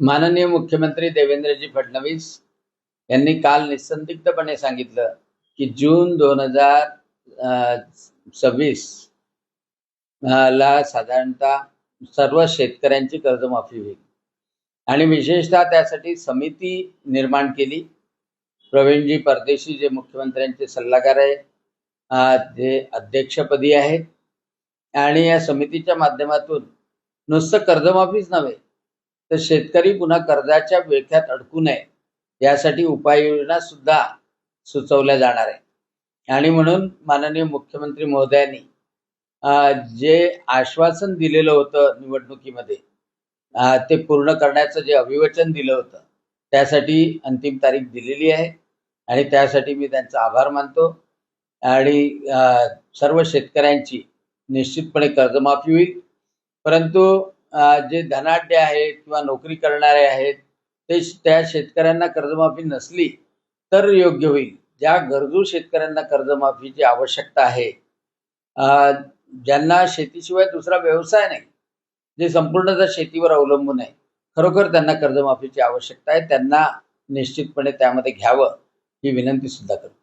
माननीय मुख्यमंत्री देवेंद्रजी फडणवीस यांनी काल निसंदिग्धपणे सांगितलं की जून 2026 ला साधारणतः सर्व शेतकऱ्यांची कर्जमाफी होईल आणि विशेषतः त्यासाठी समिती निर्माण केली। प्रवीणजी परदेशी जे मुख्यमंत्र्यांचे सल्लागार आहे जे अध्यक्षपदी आहेत आणि या समितीच्या माध्यमातून नुसतं कर्जमाफीच नव्हे तर शेतकरी पुन्हा कर्जाच्या विळख्यात अडकू नये यासाठी उपाययोजना सुद्धा सुचवल्या जाणार आहे। आणि म्हणून माननीय मुख्यमंत्री महोदयांनी जे आश्वासन दिलेलं होतं निवडणुकीमध्ये ते पूर्ण करण्याचं जे अभिवचन दिलं होतं त्यासाठी अंतिम तारीख दिलेली आहे आणि त्यासाठी मी त्यांचा आभार मानतो। आणि सर्व शेतकऱ्यांची निश्चितपणे कर्जमाफी होईल, परंतु जे धनाढ्य आहेत किंवा नोकरी करणारे आहेत ते त्या शेतकऱ्यांना कर्जमाफी नसली तर योग्य होईल। ज्या गरजू शेतकऱ्यांना कर्जमाफीची आवश्यकता आहे, ज्यांना शेतीशिवाय दुसरा व्यवसाय नाही, जे संपूर्णतः शेतीवर अवलंबून आहे, खरोखर त्यांना कर्जमाफीची आवश्यकता आहे, त्यांना निश्चितपणे त्यामध्ये घ्यावं ही विनंती सुद्धा करतो।